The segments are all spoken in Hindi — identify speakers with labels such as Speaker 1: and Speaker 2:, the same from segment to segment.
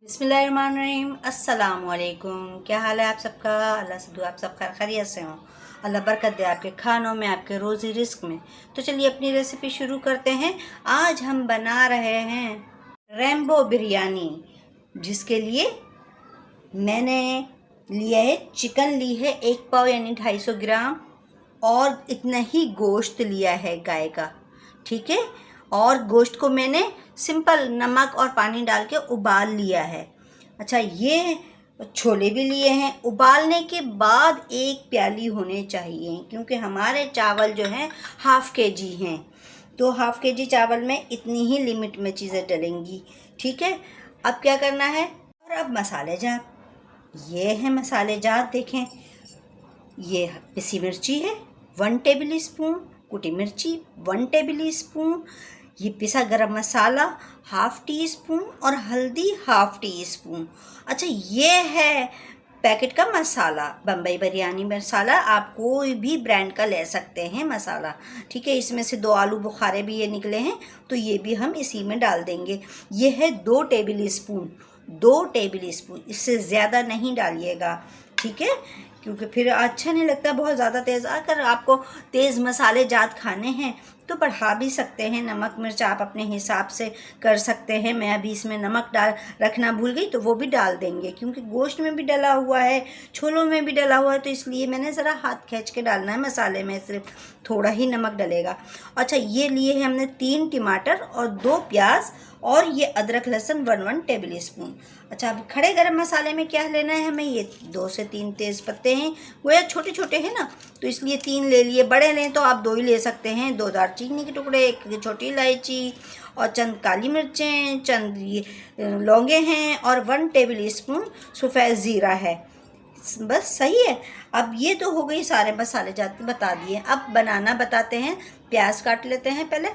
Speaker 1: बिस्मिल्लाहिर्रहमानिर्रहीम। अस्सलाम वालेकुम। क्या हाल है आप सबका? अल्लाह से दुआ आप सब खैरियत से हों। अल्लाह बरकत दे आपके खानों में, आपके रोज़ी रिस्क में। तो चलिए अपनी रेसिपी शुरू करते हैं। आज हम बना रहे हैं रैम्बो बिरयानी, जिसके लिए मैंने लिया है चिकन, ली है 1 पाव यानी 250 ग्राम, और इतना ही गोश्त लिया है गाय का। ठीक है, और गोश्त को मैंने सिंपल नमक और पानी डाल के उबाल लिया है। अच्छा, ये छोले भी लिए हैं। उबालने के बाद 1 प्याली होने चाहिए, क्योंकि हमारे चावल जो हैं ½ kg हैं, तो ½ kg चावल में इतनी ही लिमिट में चीज़ें डलेंगी। ठीक है, अब क्या करना है? और अब मसाले जात, ये है मसाले जात। देखें, ये पिसी मिर्ची है 1 टेबल स्पून, कुटी मिर्ची 1 टेबल स्पून, ये पिसा गरम मसाला ½ टी स्पून, और हल्दी ½ टी स्पून। अच्छा, ये है पैकेट का मसाला, बम्बई बिरयानी मसाला। आप कोई भी ब्रांड का ले सकते हैं मसाला। ठीक है, इसमें से 2 आलू बुखारे भी ये निकले हैं, तो ये भी हम इसी में डाल देंगे। ये है 2 टेबल स्पून, 2 टेबल स्पून, इससे ज़्यादा नहीं डालिएगा। ठीक है, क्योंकि फिर अच्छा नहीं लगता बहुत ज़्यादा तेज़। अगर आपको तेज़ मसाले जात खाने हैं तो बढ़ा भी सकते हैं। नमक मिर्च आप अपने हिसाब से कर सकते हैं। मैं अभी इसमें नमक डाल रखना भूल गई, तो वो भी डाल देंगे, क्योंकि गोश्त में भी डला हुआ है, छोलों में भी डला हुआ है, तो इसलिए मैंने ज़रा हाथ खींच के डालना है। मसाले में सिर्फ थोड़ा ही नमक डलेगा। अच्छा, ये लिए हैं हमने 3 टमाटर और 2 प्याज, और ये अदरक लहसुन 1 टेबल स्पून। अच्छा, अब खड़े गरम मसाले में क्या लेना है हमें? ये 2 से 3 तेज़ पत्ते हैं, गोया छोटे छोटे हैं ना, तो इसलिए 3 ले लिए। बड़े लें तो आप 2 ही ले सकते हैं। 2 दालचीनी के टुकड़े, 1 छोटी इलायची, और चंद काली मिर्चें, चंद ये लौंगे हैं, और 1 टेबल स्पून सफ़ेद ज़ीरा है। बस सही है। अब ये तो हो गई सारे मसाले जाते बता दिए। अब बनाना बताते हैं। प्याज काट लेते हैं पहले।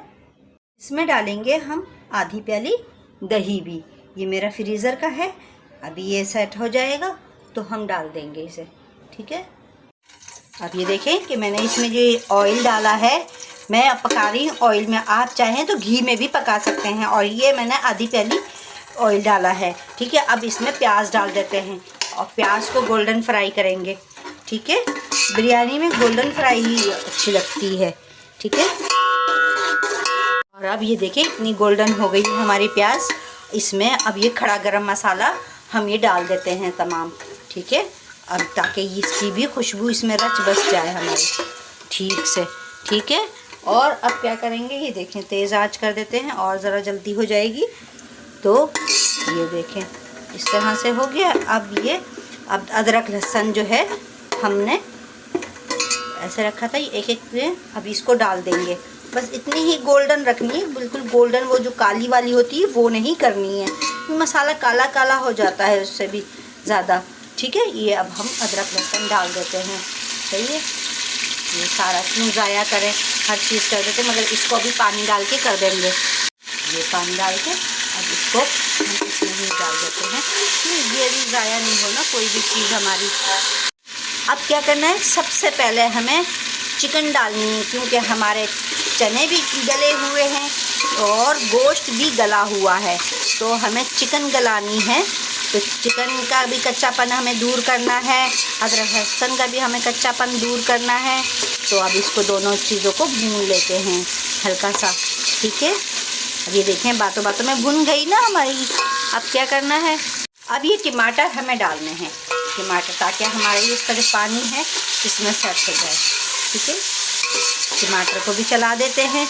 Speaker 1: इसमें डालेंगे हम आधी प्याली दही भी। ये मेरा फ्रीज़र का है, अभी ये सेट हो जाएगा तो हम डाल देंगे इसे। ठीक है, अब ये देखें कि मैंने इसमें जो ऑयल डाला है, मैं पका रही हूँ ऑयल में। आप चाहें तो घी में भी पका सकते हैं, और ये मैंने आधी प्याली ऑयल डाला है। ठीक है, अब इसमें प्याज डाल देते हैं, और प्याज को गोल्डन फ्राई करेंगे। ठीक है, बिरयानी में गोल्डन फ्राई ही अच्छी लगती है। ठीक है, और अब ये देखें इतनी गोल्डन हो गई है हमारी प्याज। इसमें अब ये खड़ा गरम मसाला हम ये डाल देते हैं तमाम। ठीक है, अब ताकि इसकी भी खुशबू इसमें रच बस जाए हमारी ठीक से। ठीक है, और अब क्या करेंगे? ये देखें, तेज़ आंच कर देते हैं और ज़रा जल्दी हो जाएगी। तो ये देखें इस तरह से हो गया। अब अदरक लहसुन जो है हमने ऐसे रखा था, एक एक में अब इसको डाल देंगे। बस इतनी ही गोल्डन रखनी है, बिल्कुल गोल्डन, वो जो काली वाली होती है वो नहीं करनी है, मसाला काला काला हो जाता है उससे भी ज़्यादा। ठीक है, ये अब हम अदरक लहसुन डाल देते हैं। सही है, ये सारा क्यों ज़ाया करें, हर चीज़ कर देते हैं, मगर इसको भी पानी डाल के कर देंगे। ये पानी डाल के अब इसको हम इसमें ही डाल देते हैं, ये भी ज़ाया नहीं होना कोई भी चीज़ हमारी। अब क्या करना है? सबसे पहले हमें चिकन डालनी है, क्योंकि हमारे चने भी गले हुए हैं और गोश्त भी गला हुआ है, तो हमें चिकन गलानी है। तो चिकन का भी कच्चापन हमें दूर करना है, अदरक लहसुन का भी हमें कच्चापन दूर करना है। तो अब इसको दोनों चीज़ों को भून लेते हैं हल्का सा। ठीक है, अब ये देखें बातों बातों में भुन गई ना हमारी। अब क्या करना है? अब ये टमाटर हमें डालने हैं, टमाटर, ताकि हमारे इसका जो पानी है इसमें सेट हो जाए। ठीक है, टमाटर को भी चला देते हैं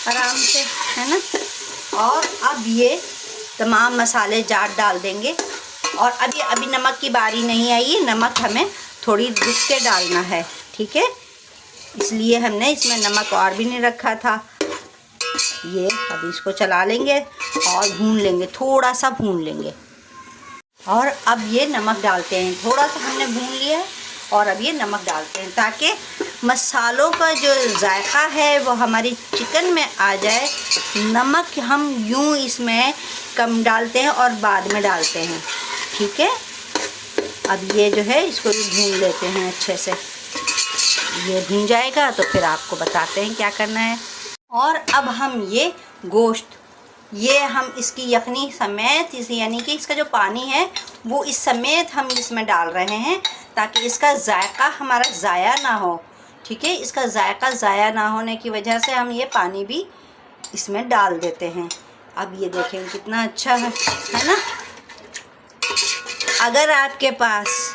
Speaker 1: आराम से, है ना। और अब ये तमाम मसाले जाट डाल देंगे। और अभी नमक की बारी नहीं आई है, नमक हमें थोड़ी रुक के डालना है। ठीक है, इसलिए हमने इसमें नमक और भी नहीं रखा था। ये अभी इसको चला लेंगे और भून लेंगे, थोड़ा सा भून लेंगे। और अब ये नमक डालते हैं, थोड़ा सा हमने भून लिया है, और अब ये नमक डालते हैं ताकि मसालों का जो जायका है वो हमारी चिकन में आ जाए। नमक हम यूं इसमें कम डालते हैं और बाद में डालते हैं। ठीक है, अब ये जो है इसको भी भून लेते हैं अच्छे से। ये भून जाएगा तो फिर आपको बताते हैं क्या करना है। और अब हम ये गोश्त ये हम इसकी यखनी समेत यानी कि इसका जो पानी है वो इस समेत हम इसमें डाल रहे हैं, ताकि इसका जायका हमारा ज़ाया ना हो। ठीक है, इसका जायका ज़ाया ना होने की वजह से हम ये पानी भी इसमें डाल देते हैं। अब ये देखें कितना अच्छा है ना। अगर आपके पास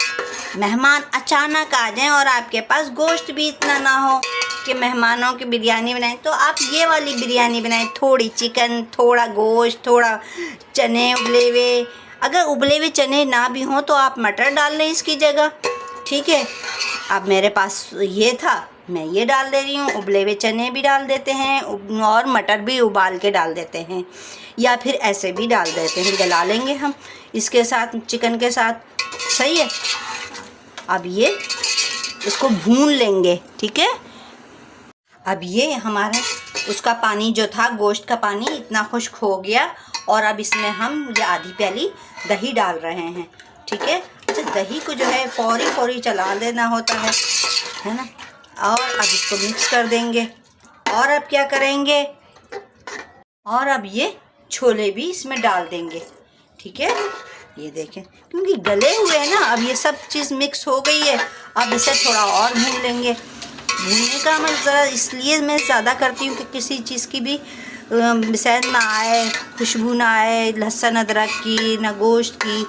Speaker 1: मेहमान अचानक आ जाएं और आपके पास गोश्त भी इतना ना हो कि मेहमानों की बिरयानी बनाएं, तो आप ये वाली बिरयानी बनाएं। थोड़ी चिकन, थोड़ा गोश्त, थोड़ा चने उबले हुए। अगर उबले हुए चने ना भी हों तो आप मटर डाल लें इसकी जगह। ठीक है, अब मेरे पास ये था, मैं ये डाल दे रही हूँ। उबले हुए चने भी डाल देते हैं और मटर भी उबाल के डाल देते हैं, या फिर ऐसे भी डाल देते हैं, गला लेंगे हम इसके साथ, चिकन के साथ। सही है, अब ये इसको भून लेंगे। ठीक है, अब ये हमारा उसका पानी जो था, गोश्त का पानी, इतना खुश्क हो गया। और अब इसमें हम ये आधी प्याली दही डाल रहे हैं। ठीक है, अच्छा दही को जो है फौरी चला देना होता है ना। और अब इसको मिक्स कर देंगे। और अब क्या करेंगे, और अब ये छोले भी इसमें डाल देंगे। ठीक है, ये देखें क्योंकि गले हुए हैं ना, अब ये सब चीज़ मिक्स हो गई है। अब इसे थोड़ा और भून लेंगे। भूनने का मैं ज़रा इसलिए मैं ज़्यादा करती हूँ कि किसी चीज़ की भी सेंध ना आए, खुशबू ना आए, लहसुन अदरक की, ना गोश्त की।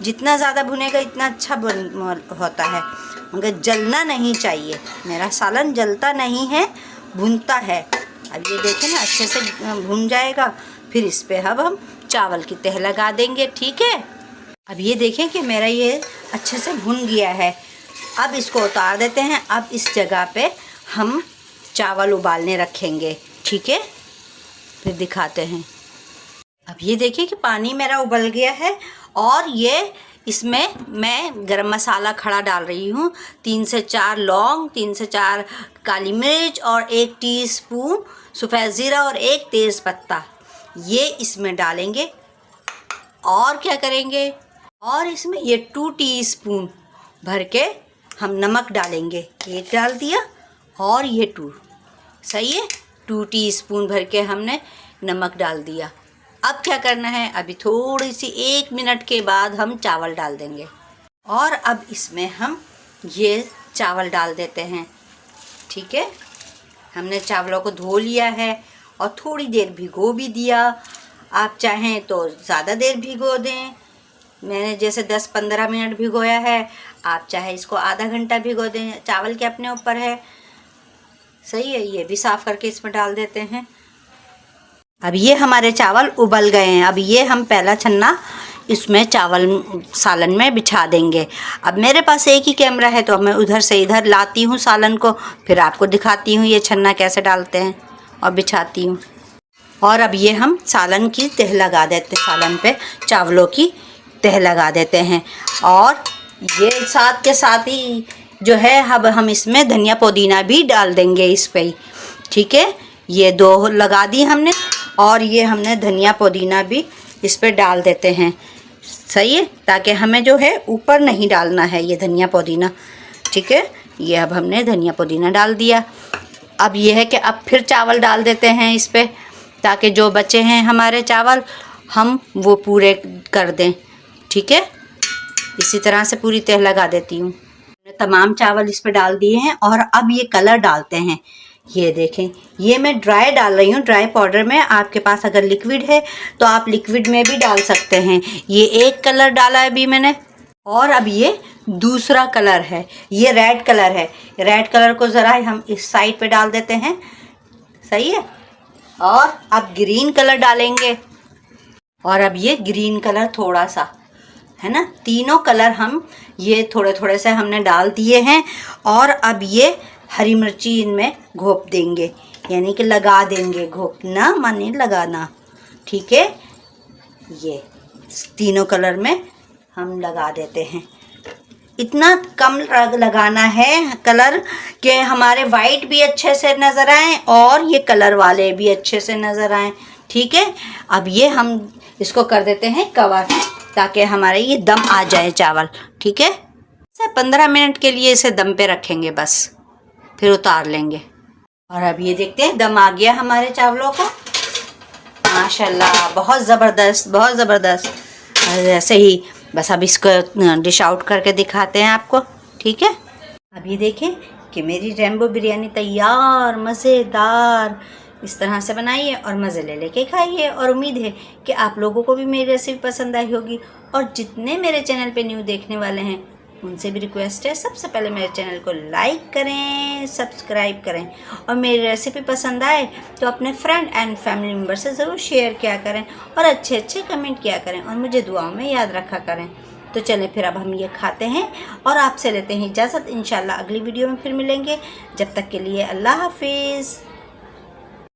Speaker 1: जितना ज़्यादा भुनेगा इतना अच्छा होता है, मगर जलना नहीं चाहिए। मेरा सालन जलता नहीं है, भुनता है। अब ये देखें ना, अच्छे से भुन जाएगा। फिर इस पे अब हम चावल की तह लगा देंगे। ठीक है, अब ये देखें कि मेरा ये अच्छे से भुन गया है। अब इसको उतार देते हैं। अब इस जगह पे हम चावल उबालने रखेंगे। ठीक है, फिर दिखाते हैं। अब ये देखिए कि पानी मेरा उबल गया है और ये इसमें मैं गरम मसाला खड़ा डाल रही हूँ। 3 से 4 लौंग, 3 से 4 काली मिर्च और 1 टीस्पून सफ़ेद ज़ीरा और 1 तेज़ पत्ता, ये इसमें डालेंगे। और क्या करेंगे, और इसमें ये 2 टीस्पून भर के हम नमक डालेंगे। 1 डाल दिया और ये 2, सही है, 2 टीस्पून भर के हमने नमक डाल दिया। अब क्या करना है, अभी थोड़ी सी 1 मिनट के बाद हम चावल डाल देंगे। और अब इसमें हम ये चावल डाल देते हैं। ठीक है, हमने चावलों को धो लिया है और थोड़ी देर भिगो भी दिया। आप चाहें तो ज़्यादा देर भिगो दें, मैंने जैसे 10-15 मिनट भिगोया है। आप चाहे इसको आधा घंटा भिगो दें, चावल के अपने ऊपर है। सही है, ये भी साफ़ करके इसमें डाल देते हैं। अब ये हमारे चावल उबल गए हैं। अब ये हम पहला छन्ना इसमें चावल सालन में बिछा देंगे। अब मेरे पास एक ही कैमरा है तो मैं उधर से इधर लाती हूँ सालन को, फिर आपको दिखाती हूँ ये छन्ना कैसे डालते हैं और बिछाती हूँ। और अब ये हम सालन की तह लगा देते हैं, सालन पे चावलों की तह लगा देते हैं। और ये साथ के साथ ही जो है अब हम इसमें धनिया पुदीना भी डाल देंगे इस पे ही। ठीक है, ये 2 लगा दी हमने और ये हमने धनिया पुदीना भी इस पे डाल देते हैं। सही है, ताकि हमें जो है ऊपर नहीं डालना है ये धनिया पुदीना। ठीक है, ये अब हमने धनिया पुदीना डाल दिया। अब ये है कि अब फिर चावल डाल देते हैं इस पे, ताकि जो बचे हैं हमारे चावल हम वो पूरे कर दें। ठीक है, इसी तरह से पूरी तह लगा देती हूँ। तमाम चावल इस पे डाल दिए हैं और अब ये कलर डालते हैं। ये देखें, ये मैं ड्राई डाल रही हूँ, ड्राई पाउडर में। आपके पास अगर लिक्विड है तो आप लिक्विड में भी डाल सकते हैं। ये एक कलर डाला है अभी मैंने, और अब ये दूसरा कलर है, ये रेड कलर है। रेड कलर को ज़रा हम इस साइड पे डाल देते हैं। सही है, और अब ग्रीन कलर डालेंगे। और अब ये ग्रीन कलर थोड़ा सा है ना, तीनों कलर हम ये थोड़े थोड़े से हमने डाल दिए हैं। और अब ये हरी मिर्ची इनमें घोप देंगे, यानी कि लगा देंगे, घोपना माने लगाना। ठीक है, ये तीनों कलर में हम लगा देते हैं। इतना कम लगाना है कलर कि हमारे वाइट भी अच्छे से नज़र आए और ये कलर वाले भी अच्छे से नज़र आए। ठीक है, अब ये हम इसको कर देते हैं कवर, ताकि हमारे ये दम आ जाए चावल। ठीक है, 15 मिनट के लिए इसे दम पे रखेंगे बस, फिर उतार लेंगे। और अब ये देखते हैं दम आ गया हमारे चावलों को। माशाल्लाह, बहुत ज़बरदस्त, बहुत ज़बरदस्त। ऐसे ही बस अब इसको डिश आउट करके दिखाते हैं आपको, ठीक है। अब ये देखें कि मेरी रेम्बो बिरयानी तैयार, मज़ेदार। इस तरह से बनाइए और मज़े ले लेके खाइए। और उम्मीद है कि आप लोगों को भी मेरी रेसिपी पसंद आई होगी। और जितने मेरे चैनल पे न्यू देखने वाले हैं उनसे भी रिक्वेस्ट है, सबसे पहले मेरे चैनल को लाइक करें, सब्सक्राइब करें। और मेरी रेसिपी पसंद आए तो अपने फ्रेंड एंड फैमिली मेम्बर से ज़रूर शेयर किया करें और अच्छे अच्छे कमेंट किया करें और मुझे दुआओं में याद रखा करें। तो चलें फिर अब हम ये खाते हैं और आपसे लेते हैं इजाज़त। इंशाल्लाह अगली वीडियो में फिर मिलेंगे। जब तक के लिए अल्लाह हाफिज़।